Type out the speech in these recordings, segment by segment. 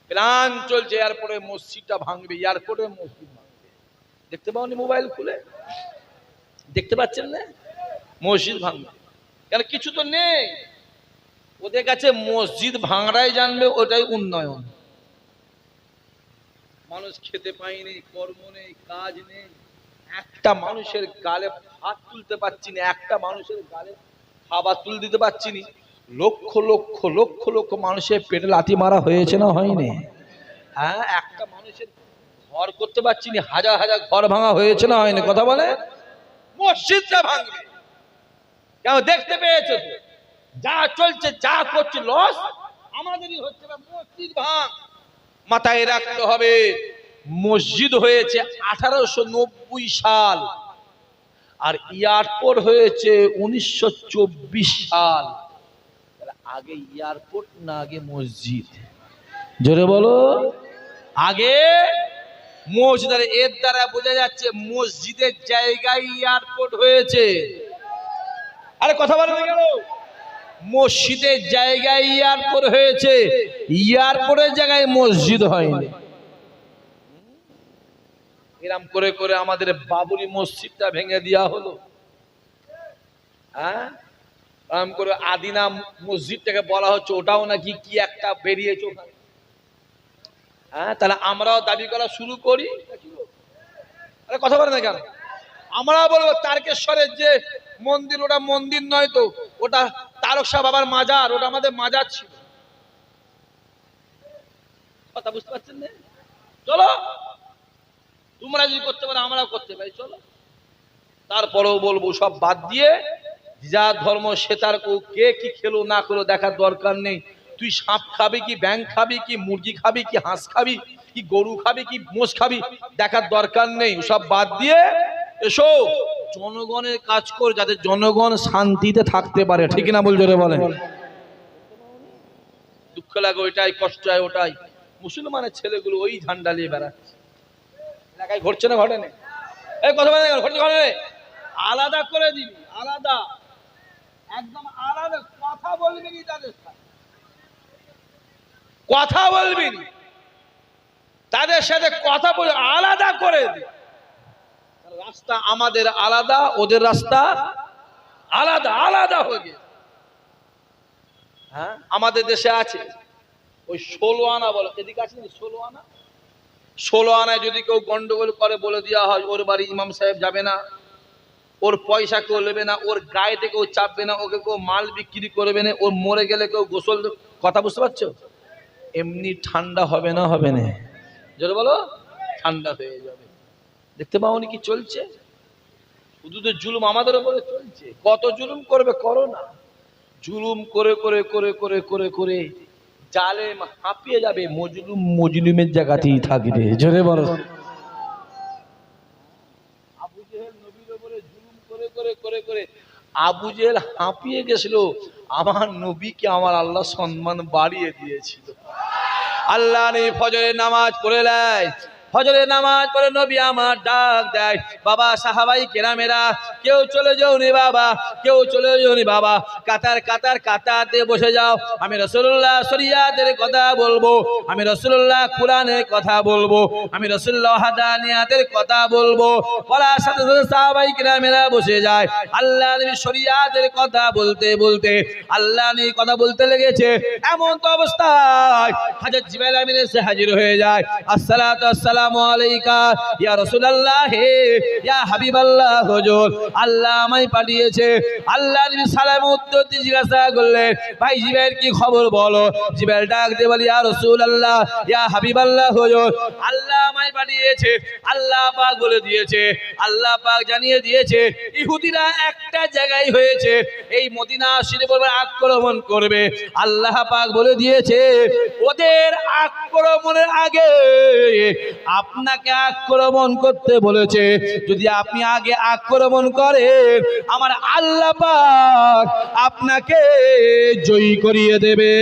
Plan চলছে এয়ারপোর্টে মসজিদটা ভাঙবে, এয়ারপোর্টে মসজিদ ভাঙবে। দেখতে পাওনি মোবাইল খুলে? দেখতে পাচ্ছেন না? মসজিদ ভাঙবে কেন? কিছু তো নেই ওদের কাছে। মসজিদ ভাঙড়াই জানবে ওটাই উন্নয়ন। মানুষ খেতে পায়নি, কর্ম নেই, কাজ নেই, একটা মানুষের গালে হাত তুলতে পারছি না, একটা মানুষের গালে খাবার তুলে দিতে পারছি না। লক্ষ লক্ষ লক্ষ লক্ষ মানুষের পেটে লাথি মারা হয়েছে না হয়নি? হ্যাঁ, একটা মানুষের ঘর করতে পারছি না, হাজার হাজার ঘর ভাঙা হয়েছে না হয়নি? কথা বলে মসজিদটা ভাঙবে কেন? দেখতে পেয়েছো তো যা চলছে, যা করছে, লস আমাদেরই হচ্ছে না। মসজিদ ভাঙ, মাথায় রাখতে হবে। মসজিদ হয়েছে 1890 সাল, আর এয়ারপোর্ট হয়েছে 1924 সাল। আগে এয়ারপোর্ট না আগে মসজিদ? জোরে বলো, আগে মসজিদ। এর দ্বারা বোঝা যাচ্ছে মসজিদের জায়গায় এয়ারপোর্ট হয়েছে। আরে কথা বলবে কেন? মসজিদের জায়গায় এয়ারপোর্ট হয়েছে, এয়ারপোর্টের জায়গায় মসজিদ হয়নি। এরম করে করে আমাদের বাবরি মসজিদটা ভেঙে দেওয়া হলো। হ্যাঁ, এরম করে আদিনা মসজিদটাকে বলা হচ্ছে, ওটাও নাকি কি একটা বেরিয়েছে ওখানে। হ্যাঁ, তাহলে আমরাও দাবি করা শুরু করি। আরে কথা বলে না কেন? আমরা বলবো তারকেশ্বরের যে মন্দির, ওটা মন্দির নয় তো, ওটা তারকশাহ বাবার মাজার, ওটা আমাদের মাজার ছিল। কথা বুঝতে পারছেন না? চলো, তোমরা যদি করতে পারো আমরাও করতে পারি, চলো। তারপরেও বলবো সব বাদ দিয়ে যা ধর্ম সে তার, কে কি খেলো না খেলো দেখার দরকার নেই। তুই সাপ খাবি কি ব্যাঙ খাবি কি মুরগি খাবি কি হাঁস খাবি কি গরু খাবি কি মোষ খাবি দেখার দরকার নেই। সব বাদ দিয়ে এসো জনগণের কাজ কর, যাতে জনগণ শান্তিতে থাকতে পারে। ঠিক না বল? জোরে বলেন। দুঃখ লাগে ওইটাই, কষ্ট হয় ওটাই। মুসলমানের ছেলেগুলো ওই ঝান্ডা নিয়ে বেড়াচ্ছে। এলাকায় ঘটছে না ঘটে না? এই কথা বলে ঘটছে ঘটে না? আলাদা করে দিবি, আলাদা, একদম আলাদা। কথা বলবি না তাদের সাথে, কথা বলবি না তাদের সাথে, কথা বলে আলাদা করে দিবি। রাস্তা আমাদের আলাদা, ওদের রাস্তা আলাদা, আলাদা হয়ে গেছে। হ্যাঁ, আমাদের দেশে আছে ওই 16 আনা বলো, এদিকে আছে না 16 আনা? 16 আনায় যদি কেউ গন্ডগোল করে বলে দেওয়া হয় ওর বাড়ি ইমাম সাহেব যাবে না, ওর পয়সা কেউ নেবে না, ওর গায়েতে কেউ চাপবে না, ওকে কেউ মাল বিক্রি করবে না, ওর মরে গেলে কেউ গোসল। কথা বুঝতে পারছো? এমনি ঠান্ডা হবে না? হবে না? যদি বলো ঠান্ডা হয়ে যাবে। দেখতে পাওনি কি চলছে? শুধু তো জুলুম আমাদের উপরে চলছে। কত জুলুম করবে, করো না। জুলুম করে করে করে করে করে করে জালেম হাঁপিয়ে যাবে, মজলুম মজলুমের জায়গাতেই থাকবে। জোরে বলো। আবু জেহেল নবীর উপরে জুলুম করে করে করে করে আবু জেহেল হাঁপিয়ে গেছিল, আমার নবীকে আমার আল্লাহ সম্মান বাড়িয়ে দিয়েছিল। আল্লাহ নেই ফজরের নামাজ পড়ে নেয়, ফজরের নামাজ পড়ে নবী আমার ডাক দেয়, বাবা সাহাবাই কেরামেরা কেউ চলে যাও নি বাবা, কেউ চলে যাও নি বাবা, কাতার কাতার কাতারতে বসে যাও। আমি রাসূলুল্লাহ শরিয়াতের কথা বলবো, আমি রাসূলুল্লাহ কোরআনের কথা বলবো, আমি রাসূলুল্লাহ হাদানিয়াতের কথা বলবো। বলার সাথে সাথে সাহাবাই কেরামেরা বসে যায়। আল্লাহ নবী শরিয়াতের কথা বলতে বলতে আল্লাহ নবী কথা বলতে লেগেছে। এমন তো অবস্থায় হযরত জিবরাইল আমিন এসে হাজির হয়ে যায়। আসসালাতু আসসালামু আলাইকা ইয়া রাসূলুল্লাহ, হে ইয়া হাবিবাল্লাহ, হুজুর আল্লাহ আমায় পাঠিয়েছে। আল্লাহ নবী সালাম উত্তর দিয়ে জিজ্ঞাসা করলেন, ভাই জিবরাইল কি খবর বলো? জিবরাইল ডাক দিয়ে বলে, ইয়া রাসূলুল্লাহ, ইয়া হাবিবাল্লাহ, হুজুর আল্লাহ আমায় পাঠিয়েছে। আল্লাহ পাক বলে দিয়েছে, আল্লাহ পাক জানিয়ে দিয়েছে ইহুদিরা একটা জায়গায় হয়েছে, এই মদিনা শরীফের উপর আক্রমণ করবে। আল্লাহ পাক বলে দিয়েছে ওদের আক্রমণের আগে আপনাকে আক্রমণ করতে বলেছে। যদি আপনি আগে আক্রমণ করেন আমার আল্লাহ পাক আপনাকে জয়ী করিয়ে দেবে।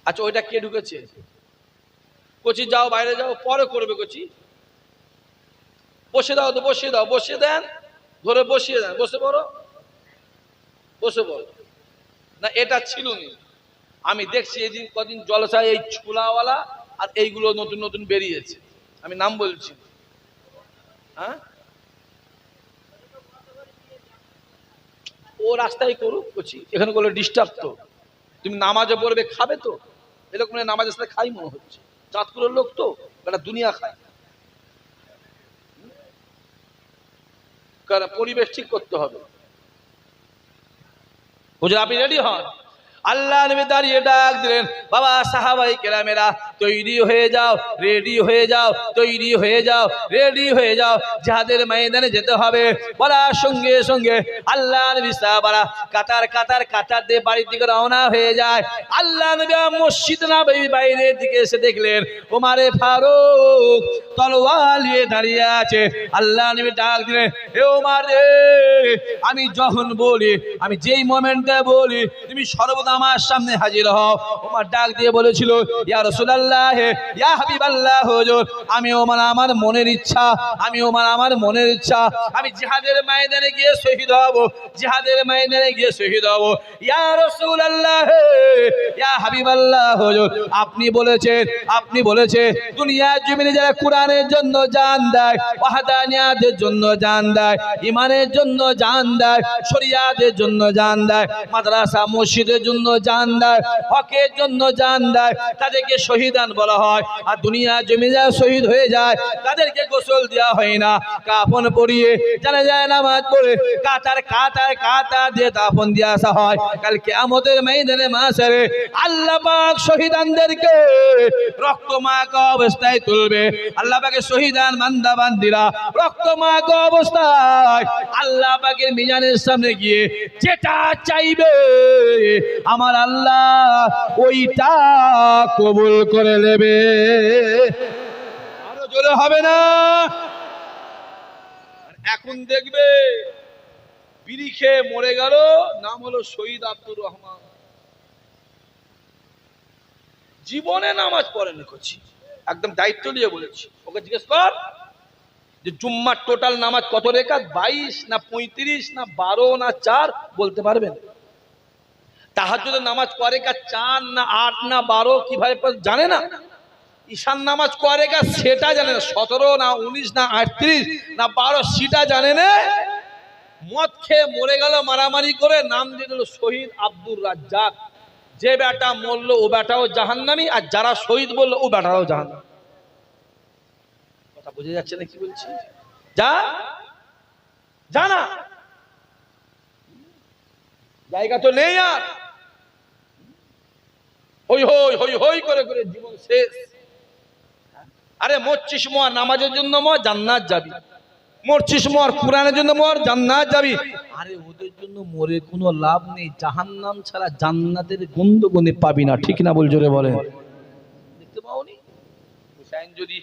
আচ্ছা, ওইটা কে ঢুকেছে? কচি যাও বাইরে যাও, পরে করবে কচি। বসে দাও তো, বসিয়ে দাও, বসিয়ে দেন, ধরে বসিয়ে দেন, বসে পড়ো, বসে পড়ো। না এটা ছিল নি, আমি দেখছি এই কদিন জলসায় এই ছোলাওয়ালা আর এইগুলো নতুন নতুন বেরিয়েছে, আমি নাম বলছি। হ্যাঁ, ও রাস্তায় করুক, করছি এখানে করলে ডিস্টার্ব তো। তুমি নামাজে পড়বে, খাবে তো, এরকম নামাজের সাথে খাই মনে হচ্ছে, চাঁদপুরের লোক তো, এটা দুনিয়া খায়। কারণ পরিবেশ ঠিক করতে হবে। হুজুর আপনি রেডি হন। আল্লাহ নবী দাঁড়িয়ে ডাক দিলেন, বাবা সাহাবাই কেরামেরা তৈরি হয়ে যাও, রেডি হয়ে যাও, তৈরি হয়ে যাও, রেডি হয়ে যাও, জিহাদের ময়দানে যেতে হবে। বলার সঙ্গে সঙ্গে আল্লাহ নবী সাহাবারা কাতার কাতার কাতার দিয়ে বাড়ির দিকে রওনা হয়ে যায়। আল্লাহ নবী মসজিদ নববীর বাইরের দিকে এসে দেখলেন ওমরে ফারুক তলোয়ার নিয়ে দাঁড়িয়ে আছে। আল্লাহ নবী ডাক দিলেন, হে ওমর রে, আমি যখন বলি, আমি যেই মোমেন্টে বলি, তুমি সর্বদা আমার সামনে হাজির হও। ওমর ডাক দিয়ে বলেছিল, ইয়া রাসূলুল্লাহ, ইয়া হাবিবাল্লাহ, হুজুর আমি ওমর আমার মনের ইচ্ছা, আমি ওমর আমার মনের ইচ্ছা, আমি জিহাদের ময়দানে গিয়ে শহীদ হব, জিহাদের ময়দানে গিয়ে শহীদ হব। ইয়া রাসূলুল্লাহ, ইয়া হাবিবাল্লাহ, হুজুর আপনি বলেছেন, আপনি বলেছেন দুনিয়ার জমিনে যারা কোরআনের জন্য জান দেয়, ওয়াহদানিয়াতের জন্য জান দেয়, ঈমানের জন্য জান দেয়, শরিয়াতের জন্য জান দেয়, মাদ্রাসা মসজিদের জন্য জান দেয়, হকের জন্য জান দেয়, তাদেরকে শহীদান বলা হয়। আর দুনিয়ার জমিনে যারা শহীদ হয়ে যায় তাদেরকে গোসল দেওয়া হয় না, কাফন পরিয়ে জানাজা নামাজ পড়ে কাতার কাতার কাতার দিয়ে দাফন দিয়ে আসা হয়। কাল কিয়ামতের ময়দানে মাশারে আল্লাহ পাক শহীদানদেরকে রক্তমাখা অবস্থায় তুলবে। আল্লাহ পাকের শহীদান বান্দা বান্দিরা রক্তমাখা অবস্থায় আল্লাহ পাকের মিজানের সামনে গিয়ে যেটা চাইবে আমার আল্লাহ ওইটা কবুল করে নেবে। আরো জোরে হবে না? এখন দেখবে বিড়ি খেয়ে মরে গেল, নাম হলো শহীদ আব্দুর রহমান, জীবনে নামাজ পড়েনি, করছি একদম দায়িত্ব নিয়ে বলেছি। ওকে জিজ্ঞেস কর যে জুম্মার টোটাল নামাজ কত রেখাত, 22 না 35 না 12 না 4 বলতে পারবেন? তাহাজ্জুদের নামাজ কয় রেখাত, 4 না 8 না 12 কিভাবে জানে না? ঈশান নামাজ কয় রেখাত সেটা জানে না, 17 না 19 না 38 না 12 সেটা জানে না। মদ খেয়ে মরে গেল মারামারি করে, নাম দিয়ে দিল শহীদ আব্দুর রাজ্জাক। যে বেটা মরলো ও বেটাও জাহান্নামী, আর যারা শহীদ বললো ও বেটারাও জাহান্নামী। কথা বুঝে যাচ্ছে না কি বলছি? যা জানা জায়গা তো নেই আর, হই হই হই হই করে করে জীবন শেষ। আরে মরছিস মর, নামাজের জন্য মর, জান্নাত যাবি। মরছিস মর, কোরআনের জন্য মর, জান্নাত যাবি। আরে ওদের জন্য মরে কোনো লাভ নেই, জাহান্নাম ছাড়া জান্নাতের গন্ধ গনে পাবি না। ঠিক না বল, জোরে বলেন। দেখতে পাওনি হুসাইন যদি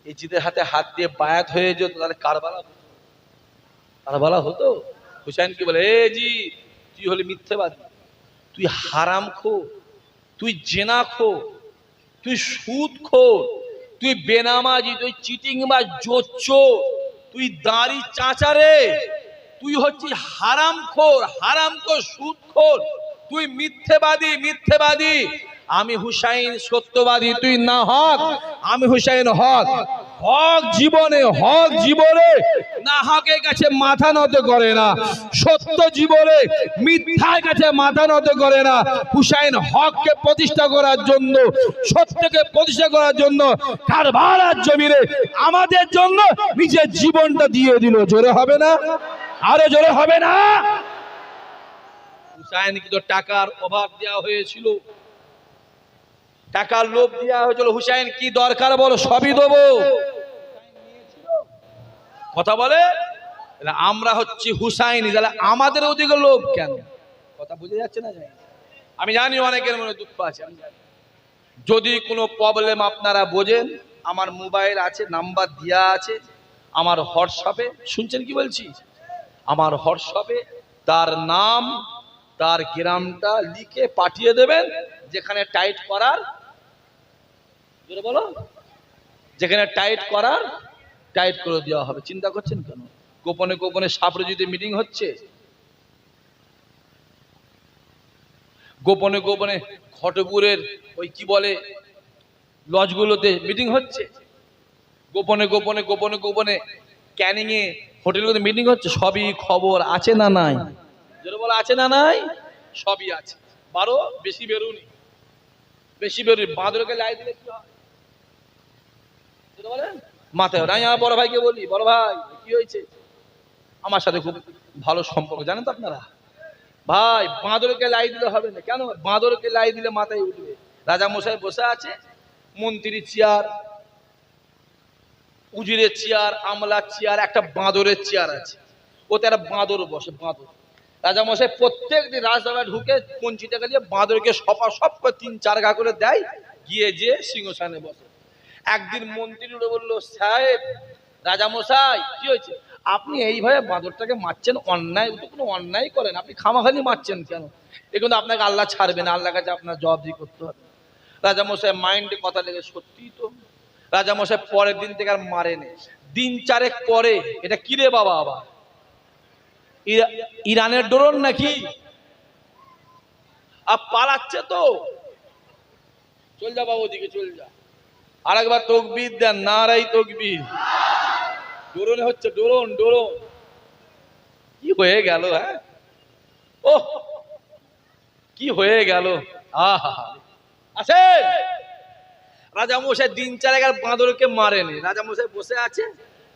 এজিদের হাতে হাত দিয়ে বায়াত হয়ে যেত তাহলে কারবালা হতো। হুসাইন কি বলে, এ জি তুই হলে মিথ্যেবাদী, তুই হারাম খো, তুই জেনা খো, তুই সুদ খো, তুই বেনামাজি, তুই চিটিং বা জোচ্চোর, তুই দাড়ি চাচারে, তুই হচ্ছিস হারামখোর, হারামখোর, সুদখোর, তুই মিথ্যেবাদী, মিথ্যেবাদী। আমি হুসাইন সত্যবাদী, তুই না হক। আমি হুসাইন হক। হক জীবনে, হক জীবনে না হকের কাছে মাথা নত করে না, সত্য জীবনে মিথ্যার কাছে মাথা নত করে না। হুসাইন হককে প্রতিষ্ঠা করার জন্য, সত্যকে প্রতিষ্ঠা করার জন্য কারবালার জমিনে আমাদের জন্য নিজের জীবনটা দিয়ে দিল। জোরে হবে না? আরো জোরে হবে না? হুসাইনকে তো টাকার অভাব দেওয়া হয়েছিল, টাকার লোভ দেওয়া হয়েছিল। হুসাইন কি দরকার বলো, সবই দেবো। কথা বলে আমরা হচ্ছি হুসাইনি, তাহলে আমাদের ওদিকে লোভ কেন? কথা বুঝে যাচ্ছে না? আমি জানি অনেকের মনে দুঃখ আছে। যদি কোনো প্রবলেম আপনারা বোঝেন, আমার মোবাইল আছে, নাম্বার দেওয়া আছে আমার হোয়াটসঅ্যাপে। শুনছেন কি বলছি? আমার হোয়াটসঅ্যাপে তার নাম, তার গ্রামটা লিখে পাঠিয়ে দেবেন। যেখানে টাইট করার, বলো, যেখানে টাইট করার টাইট করে দেওয়া হবে। চিন্তা করছেন কেন? গোপনে গোপনে সাবরুজিতে মিটিং হচ্ছে, গোপনে গোপনে খটপুরের ওই কি বলে লজগুলোতে মিটিং হচ্ছে, গোপনে গোপনে গোপনে গোপনে ক্যানিং এ হোটেলগুলোতে মিটিং হচ্ছে। সবই খবর আছে না নাই? যেটা বলে আছে না নাই, সবই আছে। বারো বেশি বেরুনি, বেশি বেরুনি, বাঁদরকে লাই দিলে কি হয় বলেন? মাথায় নাই। আমার বড় ভাইকে বলি, বড় ভাই কি হয়েছে? আমার সাথে খুব ভালো সম্পর্ক, জানেন তো আপনারা। ভাই বাঁদরকে লাই দিলে হবে না। কেন? বাঁদরকে লাই দিলে মাথায় উঠবে। রাজা মশাই বসে আছে, মন্ত্রীর চেয়ার, উজিরের চেয়ার, আমলার চেয়ার, একটা বাঁদরের চেয়ার আছে, ওতে একটা বাঁদর বসে। বাঁদর রাজা মশাই প্রত্যেক দিন রাজসভায় ঢুকে পঞ্চি টাকা দিয়ে বাঁদরকে সপা সপ করে 3-4 ঘা করে দেয়, গিয়ে যে সিংহাসনে বসে। একদিন মন্ত্রী উঠে বললো, সাহেব রাজা মশাই কি হয়েছে? আপনি এইভাবে বাঁদরটাকে মারছেন, অন্যায়, ও তো কোনো অন্যায় করেন, আপনি খামাখালি মারছেন কেন? এ কিন্তু আপনাকে আল্লাহ ছাড়বে না, আল্লাহর কাছে আপনার জবাবদিহি করতে হবে। রাজা মশাই মাইন্ডে কথা লেগে, সত্যিই তো। রাজা মশাই পরের দিন থেকে আর মারেনি। দিন 4 পরে, এটা কি রে বাবা, আবার ইরানের ড্রোন নাকি? আর পালাচ্ছে তো, চল যা বাবু, ওদিকে চল যা। আরেকবার তকবীর দেন, নারাই তকবীর। ড্রোনে হচ্ছে, ড্রোন ড্রোন। কি হয়ে গেল? হ্যাঁ, ও কি হয়ে গেল। আহা, আছে রাজামশাই দিন 4 আর বাঁদরকে মারেনি। রাজামশাই বসে আছে,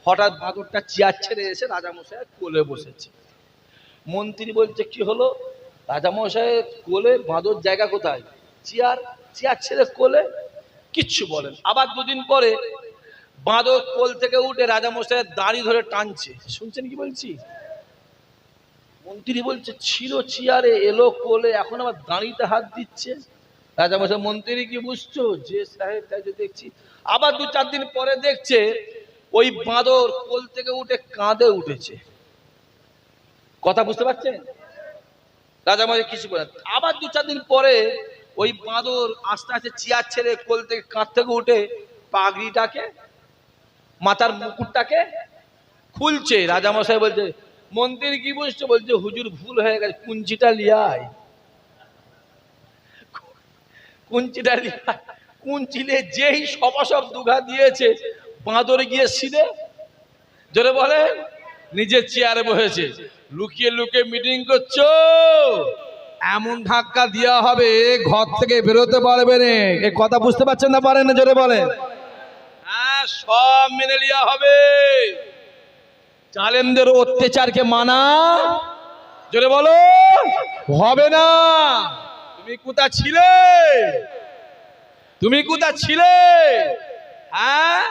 হঠাৎ বাঁদরটা চেয়ার ছেড়ে এসে রাজামশাই কোলে বসেছে। মন্ত্রী বলছে কি হলো? রাজামশাই কোলে, বাঁদর জায়গা কোথায়? চেয়ার। চেয়ার ছেড়ে কোলে, কিচ্ছু বলেন। আবার 2 দিন পরে বাঁদর কোল থেকে উঠে রাজামশাইয়ের দাড়ি ধরে টানছে। শুনছেন কি বলছি? মন্ত্রী বলছে ছিল চেয়ারে, এলো কোলে, এখন আবার দাঁড়িতে হাত দিচ্ছে। রাজামশাই, মন্ত্রী কি বুঝছো? যে সাহেব, তাই তো দেখছি। আবার 2-4 দিন পরে দেখছে ওই বাঁদর কোল থেকে উঠে কাঁধে উঠেছে। কথা বুঝতে পারছেন? রাজামশাই কিছু বলেন। আবার 2-4 দিন পরে ওই বাঁদর আস্তে আস্তে চেয়ার ছেড়ে কোল থেকে, কাঁধ থেকে উঠে পাগড়িটাকে, মাথার মুকুটটাকে খুলছে। রাজামশাই বলছে, মন্ত্রী কি বুঝছো? বলছে হুজুর ভুল হয়ে গেছে, কুঞ্চিটা লিয়ায়। কুঞ্চিটা লিয়ায়। কুঞ্চিলে যেই সপাসপ 2 ঘা দিয়েছে, বাঁদর গিয়ে সিধে, জোরে বলে, নিজের চেয়ারে বসেছে। লুকিয়ে লুকিয়ে মিটিং করছো, এমন ধাক্কা দেওয়া হবে ঘর থেকে বেরোতে পারবে না। এই কথা বুঝতে পারছেন না? পারেন না? জোরে বলেন। হ্যাঁ, সব মেনে নেওয়া হবে। জালেমদের অত্যাচারকে মানা, জোরে বলো, হবে না। তুমি কোথায় ছিলে? তুমি কোথায় ছিলে? হ্যাঁ,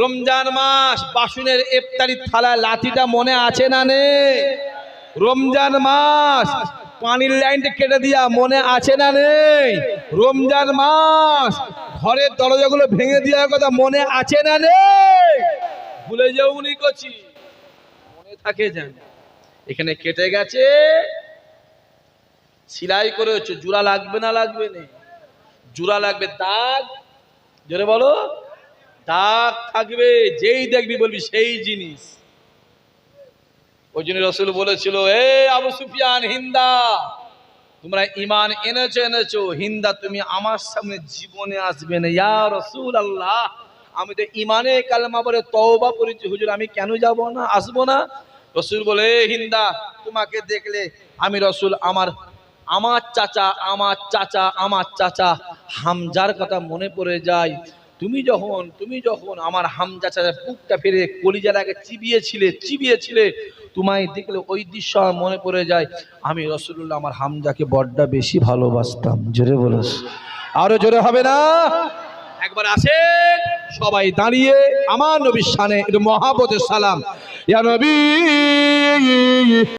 রমজান মাস, বাসনের ইফতারির থালা লাঠিটা মনে আছে না নেই? রমজান মাস পানির লাইনটা কেটে দিয়া মনে আছে না নেই? রমজান মাস ঘরের দরজাগুলো ভেঙে দেওয়ার কথা মনে আছে না নেই? ভুলে যাওনি কচি, মনে থাকে যেন। এখানে কেটে গেছে, সেলাই করে হচ্ছে, জোড়া লাগবে না? লাগবে না, জোড়া লাগবে। দাগ, জোরে বলো, দাগ থাকবে, যেই দেখবি বলবি সেই জিনিস। ওই জন্য রাসূল বলেছিল, এ আবু সুফিয়ান, হিন্দা, তোমরা ঈমান এনেছো, হিন্দা তুমি আমার সামনে জীবনে আসবে না। ইয়া রাসূলুল্লাহ, আমি তো ঈমানে কালেমা পড়ে তওবা করেছি হুজুর, আমি কেন যাব না, আসবো না? রাসূল বলে, হিন্দা, তোমাকে দেখলে আমি রাসূল আমার চাচা হামজার কথা মনে পড়ে যায়। তুমি যখন আমার হামজা চাচার বুকটা ফেরে কলিজাটাকে চিবিয়েছিলে, তোমায় দেখলে ওই দৃশ্য মনে পড়ে যায়। আমি রাসূলুল্লাহ আমার হামজাকে বড্ড বেশি ভালোবাসতাম। জোরে বলো, আরো জোরে হবে না? একবার আসেন সবাই দাঁড়িয়ে আমার নবীর শানে একটু মহাব্বতের সালাম। ইয়া নবী।